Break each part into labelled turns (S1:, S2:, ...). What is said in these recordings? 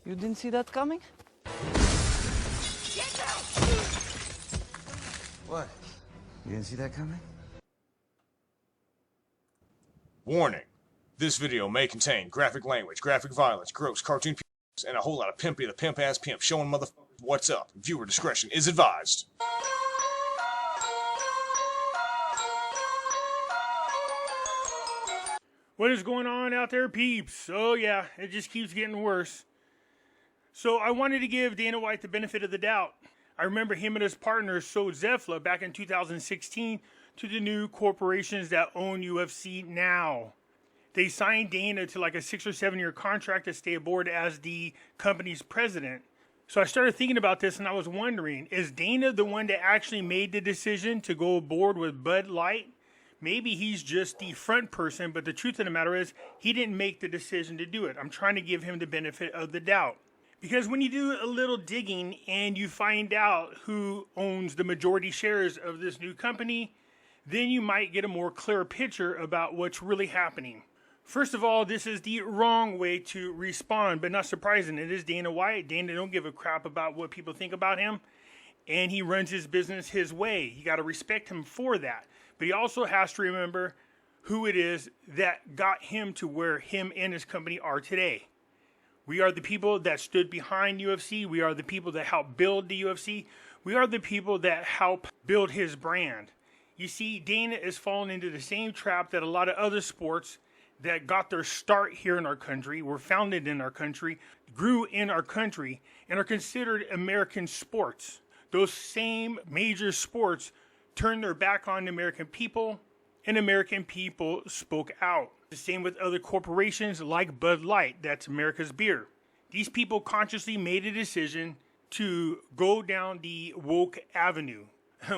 S1: You didn't see that coming?
S2: What? You didn't see that coming?
S3: Warning. This video may contain graphic language, graphic violence, gross cartoon p***s, and a whole lot of Pimpy the pimp-ass pimp showing motherfuckers what's up. Viewer discretion is advised.
S4: What is going on out there, peeps? Oh yeah, it just keeps getting worse. So I wanted to give Dana White the benefit of the doubt. I remember him and his partner sold Zefla back in 2016 to the new corporations that own UFC now. They signed Dana to like a 6 or 7 year contract to stay aboard as the company's president. So I started thinking about this and I was wondering, is Dana the one that actually made the decision to go aboard with Bud Light? Maybe he's just the front person, but the truth of the matter is he didn't make the decision to do it. I'm trying to give him the benefit of the doubt. Because when you do a little digging and you find out who owns the majority shares of this new company, then you might get a more clear picture about what's really happening. First of all, this is the wrong way to respond, but not surprising. It is Dana White. Dana don't give a crap about what people think about him, and he runs his business his way. You got to respect him for that. But he also has to remember who it is that got him to where him and his company are today. We are the people that stood behind UFC. We are the people that helped build the UFC. We are the people that help build his brand. You see, Dana is falling into the same trap that a lot of other sports that got their start here in our country, were founded in our country, grew in our country, and are considered American sports. Those same major sports turned their back on the American people, and American people spoke out. The same with other corporations like Bud Light, that's America's beer. These people consciously made a decision to go down the woke avenue.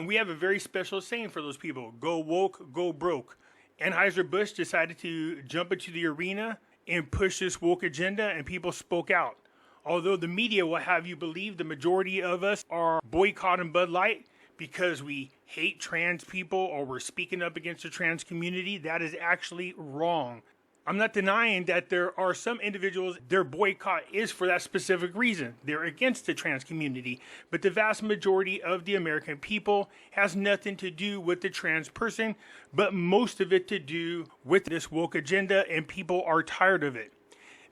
S4: We have a very special saying for those people: go woke, go broke. Anheuser-Busch decided to jump into the arena and push this woke agenda, and people spoke out. Although the media will have you believe the majority of us are boycotting Bud Light because we hate trans people or we're speaking up against the trans community, that is actually wrong. I'm not denying that there are some individuals, their boycott is for that specific reason. They're against the trans community, but the vast majority of the American people has nothing to do with the trans person, but most of it to do with this woke agenda, and people are tired of it.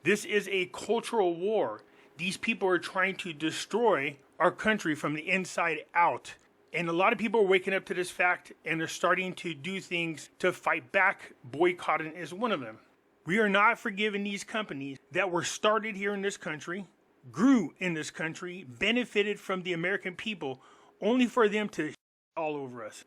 S4: This is a cultural war. These people are trying to destroy our country from the inside out. And a lot of people are waking up to this fact and they're starting to do things to fight back. Boycotting is one of them. We are not forgiving these companies that were started here in this country, grew in this country, benefited from the American people, only for them to all over us.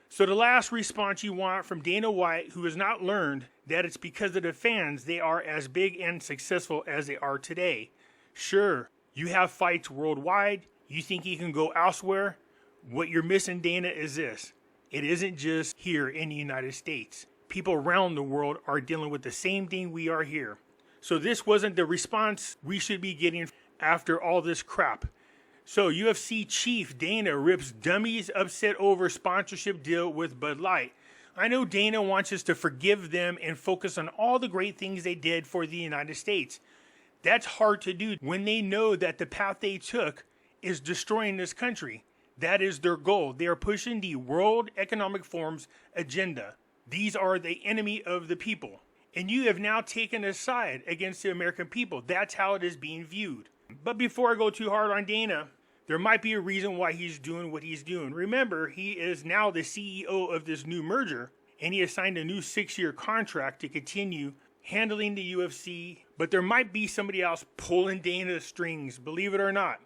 S4: So the last response you want from Dana White, who has not learned that it's because of the fans they are as big and successful as they are today. Sure, you have fights worldwide. You think you can go elsewhere? What you're missing, Dana, is this. It isn't just here in the United States. People around the world are dealing with the same thing we are here. So this wasn't the response we should be getting after all this crap. So UFC chief Dana rips dummies upset over sponsorship deal with Bud Light. I know Dana wants us to forgive them and focus on all the great things they did for the United States. That's hard to do when they know that the path they took is destroying this country. That is their goal. They are pushing the World Economic Forum's agenda. These are the enemy of the people. And you have now taken a side against the American people. That's how it is being viewed. But before I go too hard on Dana, there might be a reason why he's doing what he's doing. Remember, he is now the CEO of this new merger, and he has signed a new 6-year contract to continue handling the UFC. But there might be somebody else pulling Dana's strings, believe it or not.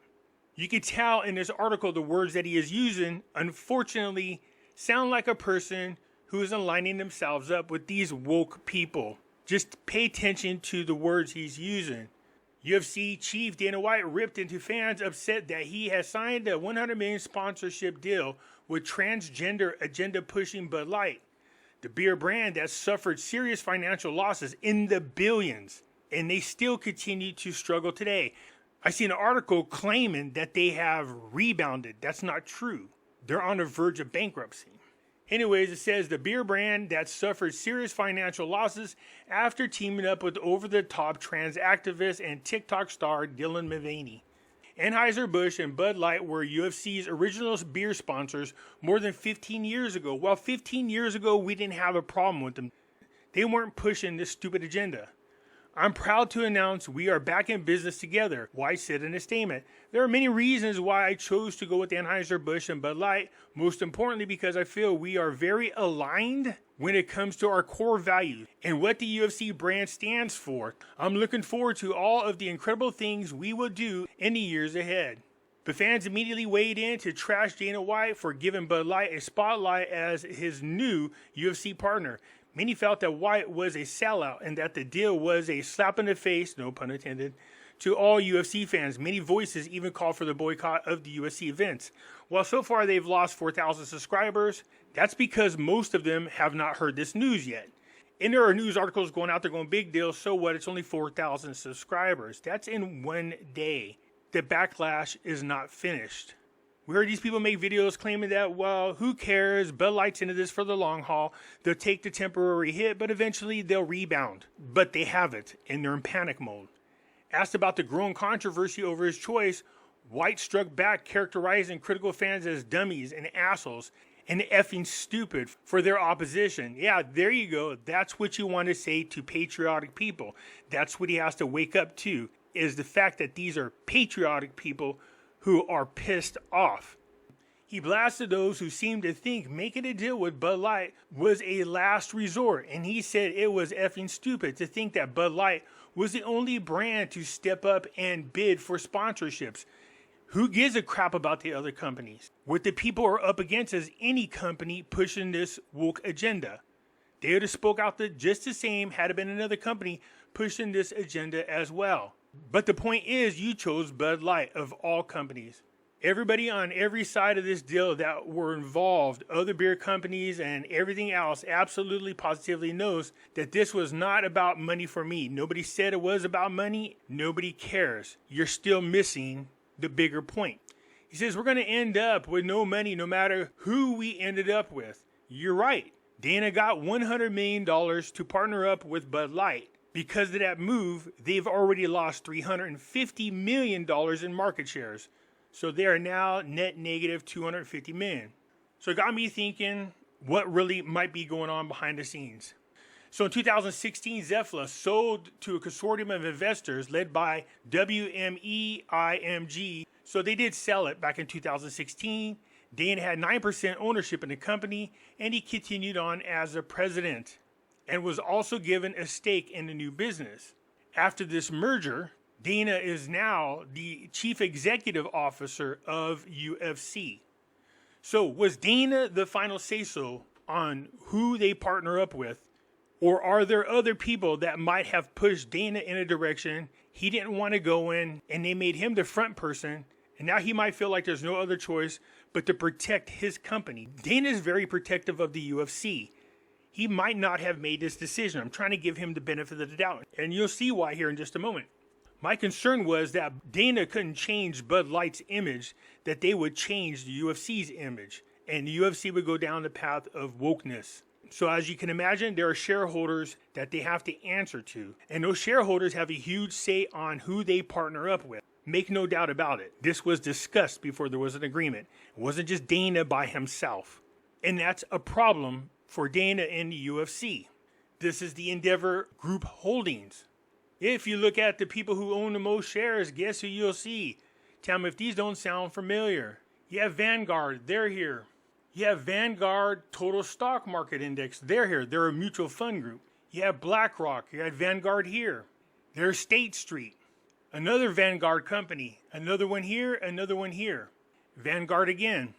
S4: You can tell in this article the words that he is using, unfortunately, sound like a person who is aligning themselves up with these woke people. Just pay attention to the words he's using. UFC chief Dana White ripped into fans upset that he has signed a $100 million sponsorship deal with transgender agenda-pushing Bud Light, the beer brand that suffered serious financial losses in the billions, and they still continue to struggle today. I see an article claiming that they have rebounded. That's not true. They're on the verge of bankruptcy. Anyways, it says the beer brand that suffered serious financial losses after teaming up with over-the-top trans activist and TikTok star Dylan Mulvaney. Anheuser-Busch and Bud Light were UFC's original beer sponsors more than 15 years ago. Well, 15 years ago, we didn't have a problem with them. They weren't pushing this stupid agenda. I'm proud to announce we are back in business together, White said in a statement. There are many reasons why I chose to go with Anheuser-Busch and Bud Light, most importantly because I feel we are very aligned when it comes to our core values and what the UFC brand stands for. I'm looking forward to all of the incredible things we will do in the years ahead. But fans immediately weighed in to trash Dana White for giving Bud Light a spotlight as his new UFC partner. Many felt that White was a sellout and that the deal was a slap in the face, no pun intended, to all UFC fans. Many voices even called for the boycott of the UFC events. While so far they've lost 4,000 subscribers, that's because most of them have not heard this news yet. And there are news articles going out there going, big deal, so what, it's only 4,000 subscribers. That's in one day. The backlash is not finished. We heard these people make videos claiming that, well, who cares? Bud Light's into this for the long haul. They'll take the temporary hit, but eventually they'll rebound. But they haven't, and they're in panic mode. Asked about the growing controversy over his choice, White struck back, characterizing critical fans as dummies and assholes and effing stupid for their opposition. Yeah, there you go. That's what you want to say to patriotic people. That's what he has to wake up to, is the fact that these are patriotic people who are pissed off. He blasted those who seemed to think making a deal with Bud Light was a last resort, and he said it was effing stupid to think that Bud Light was the only brand to step up and bid for sponsorships. Who gives a crap about the other companies? What the people are up against is any company pushing this woke agenda. They would have spoke out just the same had it been another company pushing this agenda as well. But the point is, you chose Bud Light of all companies. Everybody on every side of this deal that were involved, other beer companies and everything else, absolutely positively knows that this was not about money for me. Nobody said it was about money. Nobody cares. You're still missing the bigger point. He says, we're going to end up with no money no matter who we ended up with. You're right. Dana got $100 million to partner up with Bud Light. Because of that move, they've already lost $350 million in market shares. So they are now net negative $250 million. So it got me thinking what really might be going on behind the scenes. So in 2016, Zefla sold to a consortium of investors led by WMEIMG. So they did sell it back in 2016. Dana had 9% ownership in the company, and he continued on as a president, and was also given a stake in the new business. After this merger, Dana is now the chief executive officer of UFC. So was Dana the final say-so on who they partner up with? Or are there other people that might have pushed Dana in a direction he didn't want to go in, and they made him the front person, and now he might feel like there's no other choice but to protect his company? Dana is very protective of the UFC. He might not have made this decision. I'm trying to give him the benefit of the doubt. And you'll see why here in just a moment. My concern was that Dana couldn't change Bud Light's image, that they would change the UFC's image. And the UFC would go down the path of wokeness. So as you can imagine, there are shareholders that they have to answer to. And those shareholders have a huge say on who they partner up with. Make no doubt about it. This was discussed before there was an agreement. It wasn't just Dana by himself. And that's a problem for Dana and the UFC. This is the Endeavor Group Holdings. If you look at the people who own the most shares, guess who you'll see? Tell me if these don't sound familiar. You have Vanguard, they're here. You have Vanguard Total Stock Market Index, they're here. They're a mutual fund group. You have BlackRock, you had Vanguard here. There's State Street, another Vanguard company. Another one here, another one here. Vanguard again.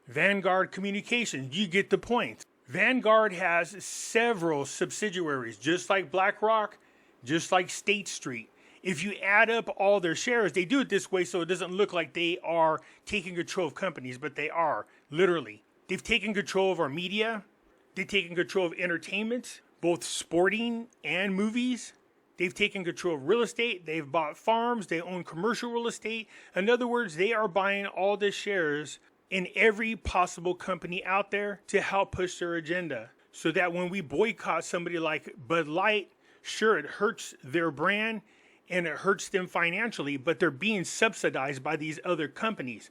S4: Vanguard Communications, you get the point. Vanguard has several subsidiaries, just like BlackRock, just like State Street. If you add up all their shares, they do it this way so it doesn't look like they are taking control of companies, but they are, literally. They've taken control of our media. They've taken control of entertainment, both sporting and movies. They've taken control of real estate. They've bought farms. They own commercial real estate. In other words, they are buying all the shares in every possible company out there to help push their agenda. So that when we boycott somebody like Bud Light, sure, it hurts their brand and it hurts them financially, but they're being subsidized by these other companies.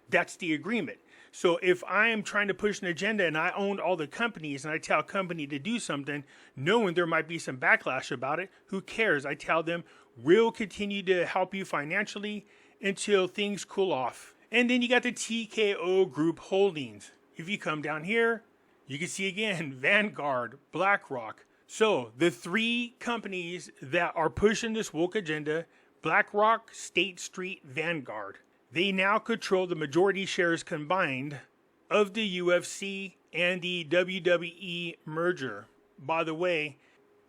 S4: That's the agreement. So if I am trying to push an agenda and I own all the companies and I tell a company to do something, knowing there might be some backlash about it, who cares? I tell them, we'll continue to help you financially until things cool off. And then you got the TKO Group Holdings. If you come down here, you can see again, Vanguard, BlackRock. So the three companies that are pushing this woke agenda, BlackRock, State Street, Vanguard, they now control the majority shares combined of the UFC and the WWE merger. By the way,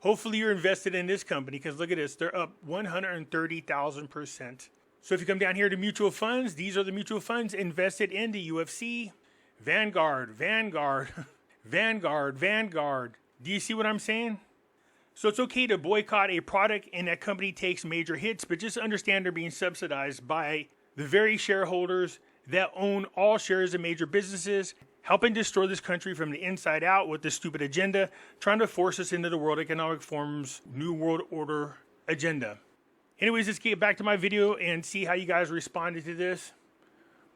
S4: hopefully you're invested in this company because look at this, they're up 130,000%. So if you come down here to mutual funds, these are the mutual funds invested in the UFC, Vanguard, Vanguard, Vanguard, Vanguard. Do you see what I'm saying? So it's okay to boycott a product and that company takes major hits, but just understand they're being subsidized by the very shareholders that own all shares of major businesses, helping destroy this country from the inside out with this stupid agenda, trying to force us into the World Economic Forum's New World Order agenda. Anyways, let's get back to my video and see how you guys responded to this.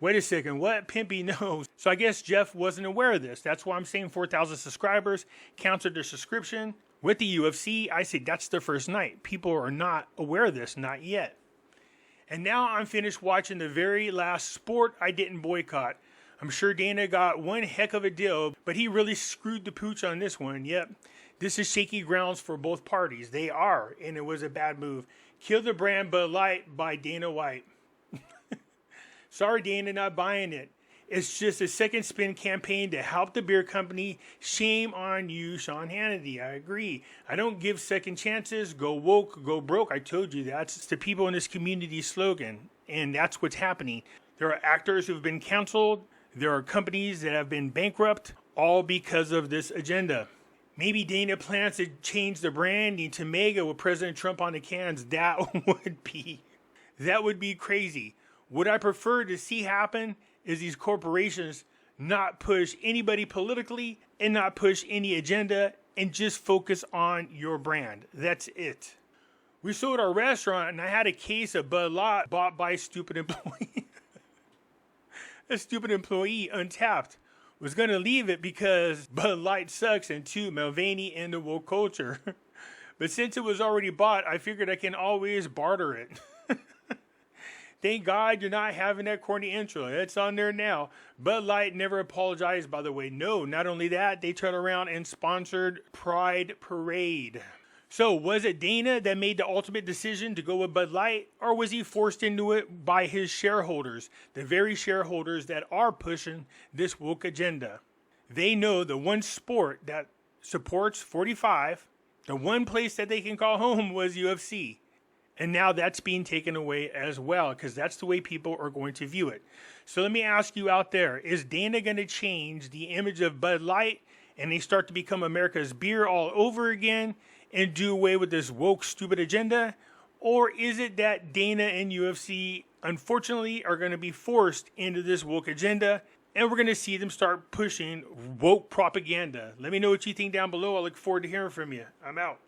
S4: Wait a second, what? Pimpy knows. So I guess Jeff wasn't aware of this. That's why I'm saying 4,000 subscribers canceled their subscription. With the UFC, I say that's the first night. People are not aware of this, not yet. And now I'm finished watching the very last sport I didn't boycott. I'm sure Dana got one heck of a deal, but he really screwed the pooch on this one. Yep, this is shaky grounds for both parties. They are, and it was a bad move. Kill the brand Bud Light by Dana White. Sorry, Dana, not buying it. It's just a second spin campaign to help the beer company. Shame on you, Sean Hannity. I agree. I don't give second chances. Go woke, go broke. I told you that's the people in this community slogan. And that's what's happening. There are actors who have been canceled. There are companies that have been bankrupt, all because of this agenda. Maybe Dana plans to change the branding to MAGA with President Trump on the cans. That would be crazy. What I prefer to see happen is these corporations not push anybody politically and not push any agenda and just focus on your brand. That's it. We sold our restaurant and I had a case of Bud Light bought by a stupid employee. A stupid employee, Untapped, was going to leave it because Bud Light sucks and too Mulvaney in the woke culture. But since it was already bought, I figured I can always barter it. Thank God you're not having that corny intro. It's on there now. Bud Light never apologized, by the way. No, not only that, they turned around and sponsored Pride Parade. So was it Dana that made the ultimate decision to go with Bud Light, or was he forced into it by his shareholders, the very shareholders that are pushing this woke agenda? They know the one sport that supports 45, the one place that they can call home was UFC. And now that's being taken away as well, because that's the way people are going to view it. So let me ask you out there, is Dana going to change the image of Bud Light and they start to become America's beer all over again and do away with this woke, stupid agenda? Or is it that Dana and UFC, unfortunately, are going to be forced into this woke agenda and we're going to see them start pushing woke propaganda? Let me know what you think down below. I look forward to hearing from you. I'm out.